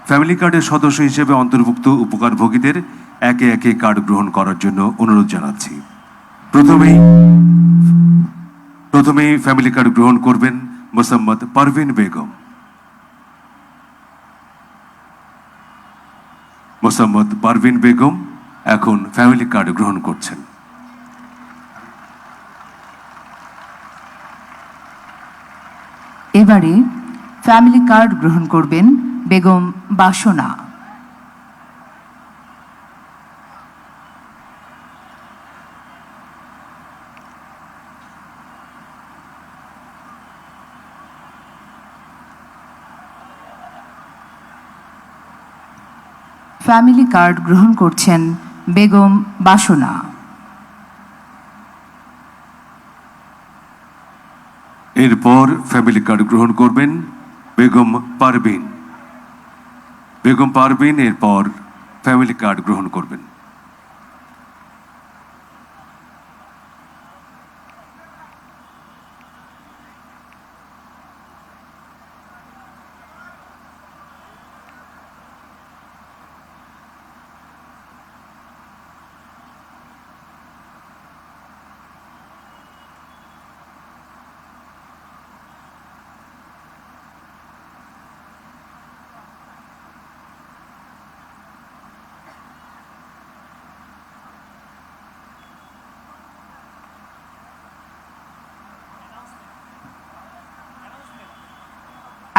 Family কার্ডের সদস্য হিসেবে অন্তর্ভুক্ত উপকারভোগীদের একে একে কার্ড গ্রহণ করার জন্য অনুরোধ জানাচ্ছি। প্রথমেই ফ্যামিলি কার্ড গ্রহণ করবেন মোসাম্মদ পারভিন বেগম। মোসাম্মদ পারভিন বেগম এখন ফ্যামিলি কার্ড গ্রহণ করছেন। এবারে ফ্যামিলি কার্ড গ্রহণ করবেন বেগম বাসনা। ফ্যামিলি কার্ড গ্রহণ করছেন বেগম বাসনা। এরপর ফ্যামিলি কার্ড গ্রহণ করবেন বেগম পারভিন। বেগম পারভিন এরপর ফ্যামিলি কার্ড গ্রহণ করবেন।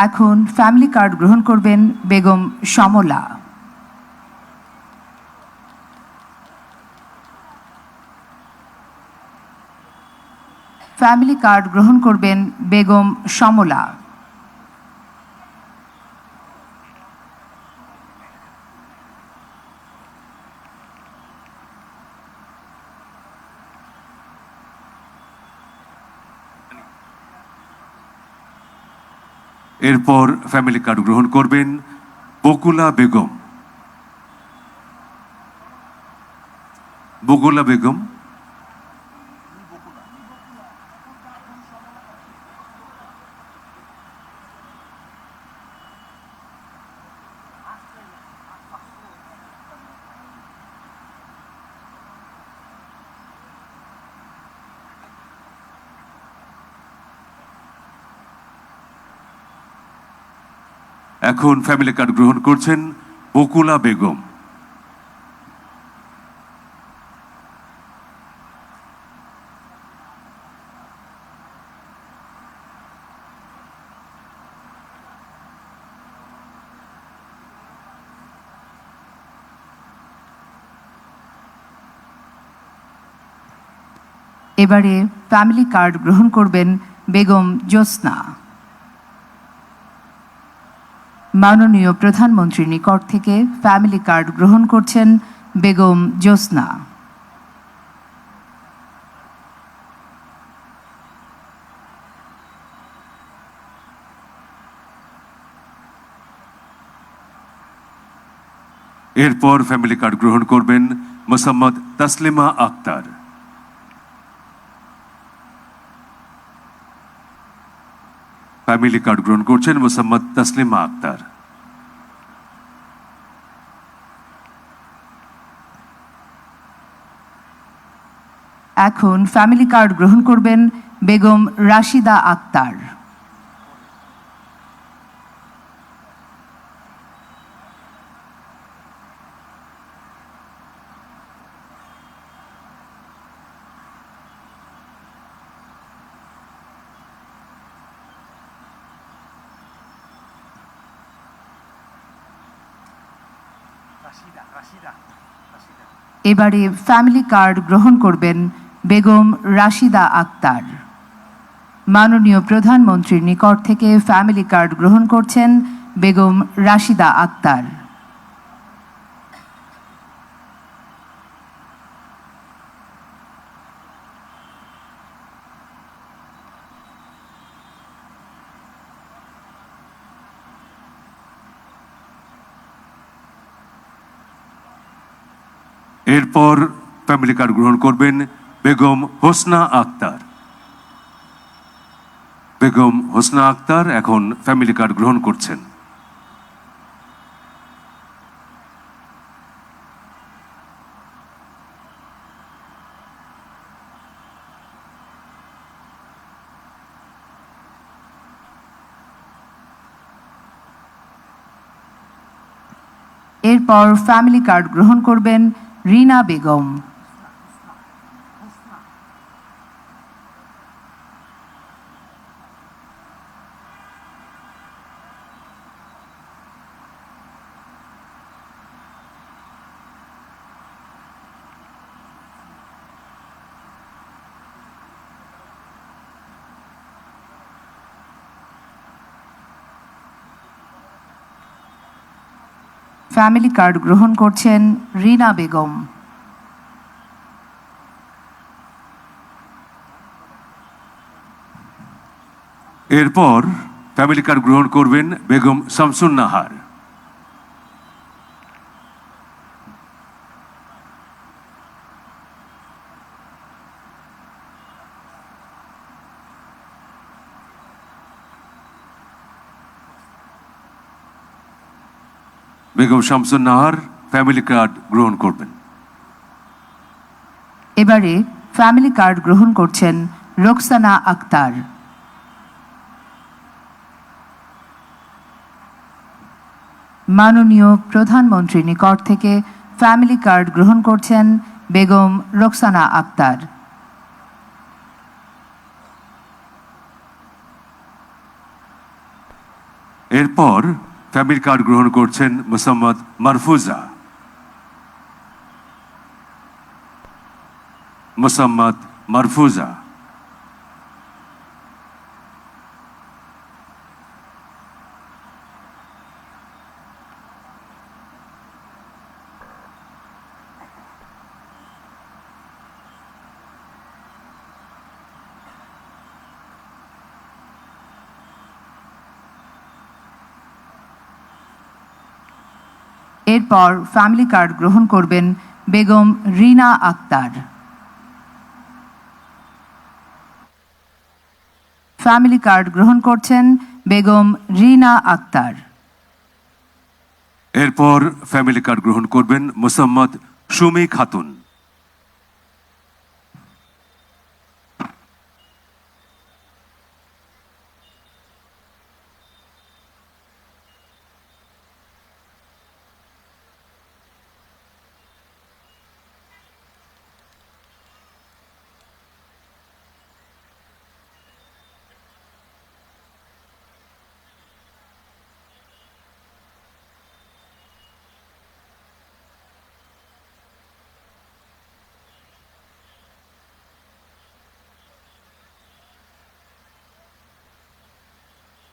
এখন ফ্যামিলি কার্ড গ্রহণ করবেন বেগম সমলা। ফ্যামিলি কার্ড গ্রহণ করবেন বেগম সমলা। এরপর ফ্যামিলি কার্ড গ্রহণ করবেন বকুলা বেগম। বকুলা বেগম এখন ফ্যামিলি কার্ড গ্রহণ করছেন বকুলা বেগম। এবারে ফ্যামিলি কার্ড গ্রহণ করবেন বেগম জ্যোৎস্না। মাননীয় প্রধানমন্ত্রীর নিকট থেকে ফ্যামিলি কার্ড গ্রহণ করছেন বেগম জ্যোৎস্না। এরপর ফ্যামিলি কার্ড গ্রহণ করবেন মোসাম্মদ তাসলিমা আক্তার। ফ্যামিলি কার্ড গ্রহণ করছেন মোসাম্মদ তাসলিমা আক্তার। এখন ফ্যামিলি কার্ড গ্রহণ করবেন বেগম রাশিদা আক্তার। এবারে ফ্যামিলি কার্ড গ্রহণ করবেন বেগম রাশিদা আক্তার। মাননীয় প্রধানমন্ত্রীর নিকট থেকে ফ্যামিলি কার্ড গ্রহণ করছেন বেগম রাশিদা আক্তার। এরপর ফ্যামিলি কার্ড গ্রহণ করবেন বেগম হোসনা আক্তার। বেগম হোসনা আক্তার এখন ফ্যামিলি কার্ড গ্রহণ করছেন। এরপর ফ্যামিলি কার্ড গ্রহণ করবেন রিনা বেগম। ফ্যামিলি কার্ড গ্রহণ করছেন রিনা বেগম। এরপর ফ্যামিলি কার্ড গ্রহণ করবেন বেগম শামসুন নাহার। বেগম শামসুন নাহার ফ্যামিলি কার্ড গ্রহণ করবেন। এবারে ফ্যামিলি কার্ড গ্রহণ করছেন রোকসানা আক্তার। মাননীয় প্রধানমন্ত্রীর নিকট থেকে ফ্যামিলি কার্ড গ্রহণ করছেন বেগম রোকসানা আক্তার। এরপর ফ্যামিলি কার্ড গ্রহণ করছেন মোসাম্মদ মারফুজা। মোসাম্মদ মারফুজা। এরপর ফ্যামিলি কার্ড গ্রহণ করবেন বেগম রিনা আক্তার। ফ্যামিলি কার্ড গ্রহণ করছেন বেগম রিনা আক্তার। এরপর ফ্যামিলি কার্ড গ্রহণ করবেন মোসাম্মদ সুমি খাতুন।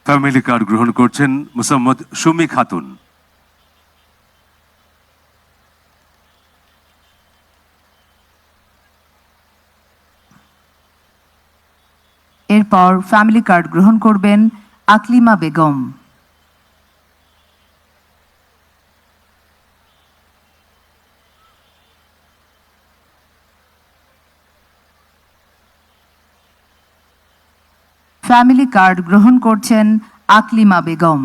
ফ্যামিলি কার্ড গ্রহণ করছেন মোসাম্মদ সুমি খাতুন। এরপর ফ্যামিলি কার্ড গ্রহণ করবেন আকলিমা বেগম। ফ্যামিলি কার্ড গ্রহণ করছেন আকলিমা বেগম।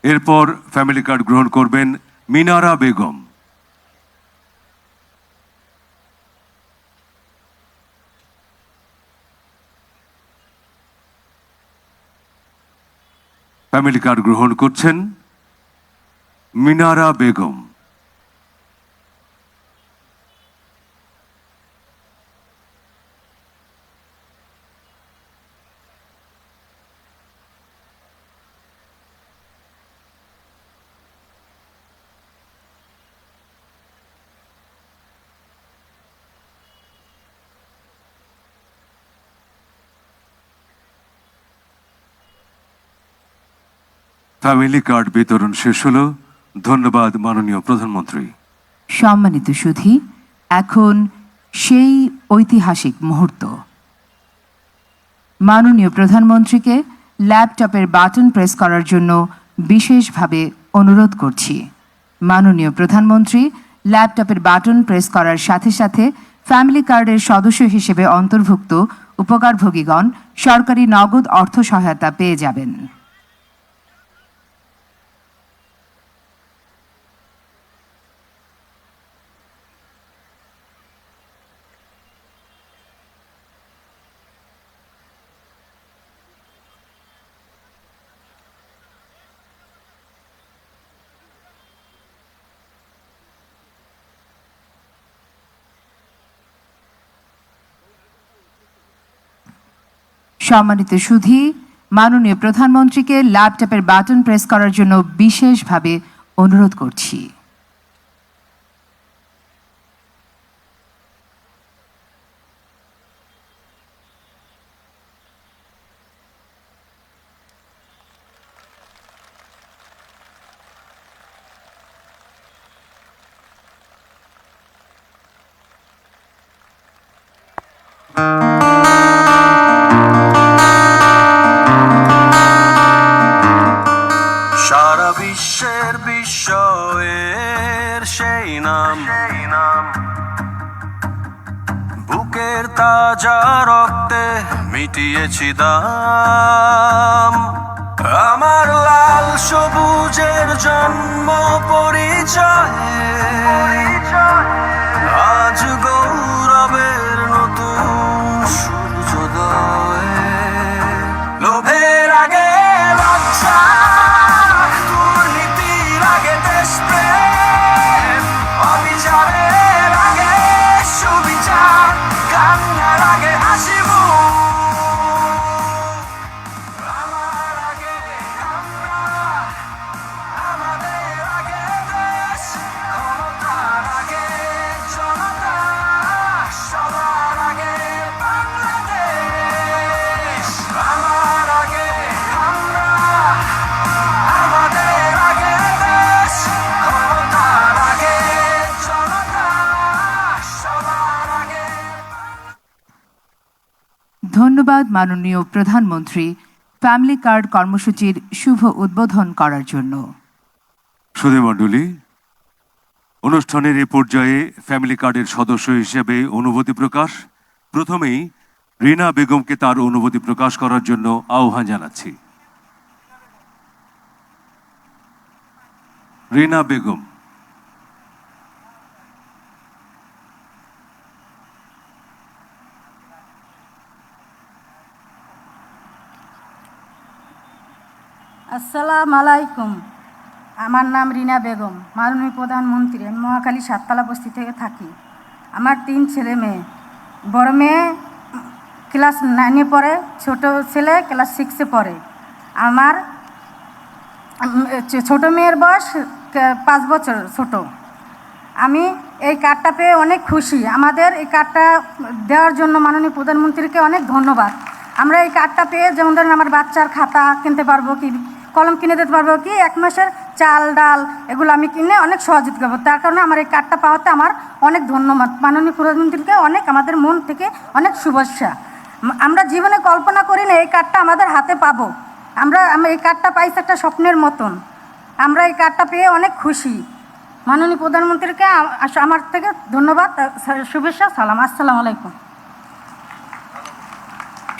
এরপর ফ্যামিলি কার্ড গ্রহণ করবেন মিনারা বেগম। ফ্যামিলি কার্ড গ্রহণ করছেন মিনারা বেগম। ফ্যামিলি কার্ড বিতরণ শেষ হলো। ধন্যবাদ মাননীয় প্রধানমন্ত্রী। সম্মানিত সুধী, এখন সেই ঐতিহাসিক মুহূর্ত। মাননীয় প্রধানমন্ত্রীকে ল্যাপটপের বাটন প্রেস করার জন্য বিশেষভাবে অনুরোধ করছি। মাননীয় প্রধানমন্ত্রী ল্যাপটপের বাটন প্রেস করার সাথে সাথে ফ্যামিলি কার্ডের সদস্য হিসেবে অন্তর্ভুক্ত উপকারভোগীগণ সরকারি নগদ অর্থ সহায়তা পেয়ে যাবেন। সম্মানিত সুধী, মাননীয় প্রধানমন্ত্রীকে ল্যাপটপের বাটন প্রেস করার জন্য বিশেষভাবে অনুরোধ করছি। সারা বিশ্বের বিস্ময়ের সেই নাম, বুকের তাজা রক্তে মিটিয়েছি দাম। আমার লাল সবুজের জন্ম পরিচয়ে আজ গৌরবের নতুন সূর্যোদয়। লোভের আগে লজ্জা, দুর্নীতির আগে দেশপ্রেম, অবিচারের আগে সুবিচার, কান্নার আগে হাসি মুখ। আমার আগে আমরা, আমাদের আগে দেশ, ক্ষমতার আগে জনতা, সবার আগে বাংলাদেশ। আমার আগে আমরা, আমাদের আগে দেশ, ক্ষমতার আগে জনতা, সবার আগে। ধন্যবাদ মাননীয় প্রধানমন্ত্রী ফ্যামিলি কার্ড কর্মসূচির শুভ উদ্বোধন করার জন্য। সুধীমণ্ডলী, অনুষ্ঠানের এ পর্যায়ে ফ্যামিলি কার্ডের সদস্য হিসেবে অনুভূতি প্রকাশ। প্রথমেই রিনা বেগমকে তার অনুভূতি প্রকাশ করার জন্য আহ্বান জানাচ্ছি। রিনা বেগম। আসসালামু আলাইকুম। আমার নাম রিনা বেগম, মাননীয় প্রধানমন্ত্রী। আমি মহাখালী সাততলা বস্তি থেকে থাকি। আমার 3 ছেলে মেয়ে। বড় মেয়ে ক্লাস 9-এ পড়ে, ছোট ছেলে ক্লাস 6-এ পড়ে। আমার ছোট মেয়ের বয়স 5 বছর ছোট। আমি এই কার্ডটা পেয়ে অনেক খুশি। আমাদের এই কার্ডটা দেওয়ার জন্য মাননীয় প্রধানমন্ত্রীকে অনেক ধন্যবাদ। আমরা এই কার্ডটা পেয়ে যেমন ধরেন আমার বাচ্চার খাতা কিনতে পারবো, কি কলম কিনে দিতে পারবো, কি 1 মাসের চাল ডাল এগুলো আমি কিনে অনেক সহযোগিতা করবো। তার কারণে আমার এই কার্ডটা পাওয়াতে আমার অনেক ধন্যবাদ। মাননীয় প্রধানমন্ত্রীকে অনেক, আমাদের মন থেকে অনেক শুভেচ্ছা। আমরা জীবনে কল্পনা করি না এই কার্ডটা আমাদের হাতে পাবো। আমরা এই কার্ডটা পাইছি একটা স্বপ্নের মতন। আমরা এই কার্ডটা পেয়ে অনেক খুশি। মাননীয় প্রধানমন্ত্রীকে আমার থেকে ধন্যবাদ, শুভেচ্ছা, সালাম। আসসালামু আলাইকুম।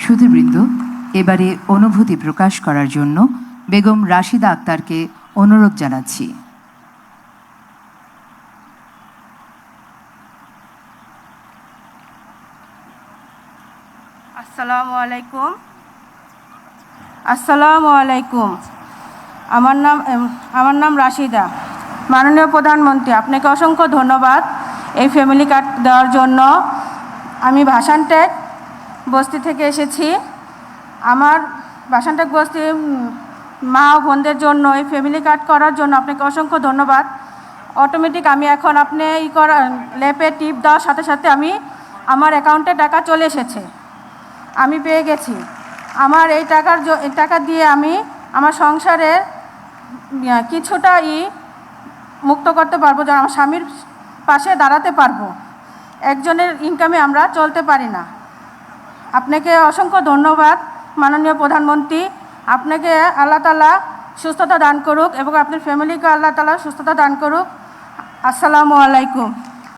সুধীবৃন্দ, এবারে অনুভূতি প্রকাশ করার জন্য বেগম রাশিদা আক্তারকে অনুরোধ জানাচ্ছি। আসসালামু আলাইকুম। আসসালামু আলাইকুম। আমার নাম রাশিদা। মাননীয় প্রধানমন্ত্রী, আপনাকে অসংখ্য ধন্যবাদ এই ফ্যামিলি কার্ড দেওয়ার জন্য। আমি ভাসানটেক বস্তি থেকে এসেছি। আমার ভাসানটেক বস্তি মা ও বোনদের জন্য এই ফ্যামিলি কার্ড করার জন্য আপনাকে অসংখ্য ধন্যবাদ। অটোমেটিক আমি এখন আপনি ল্যাপে টিপ দেওয়ার সাথে সাথে আমার অ্যাকাউন্টে টাকা চলে এসেছে, আমি পেয়ে গেছি। আমার এই টাকা দিয়ে আমি আমার সংসারের কিছুটা মুক্ত করতে পারবো, যেন আমার স্বামীর পাশে দাঁড়াতে পারবো। একজনের ইনকামে আমরা চলতে পারি না। আপনাকে অসংখ্য ধন্যবাদ মাননীয় প্রধানমন্ত্রী। আপনাকে আল্লাহ তাআলা সুস্থতা দান করুক এবং আপনার ফ্যামিলিকে আল্লাহ তাআলা সুস্থতা দান করুক। আসসালামু আলাইকুম।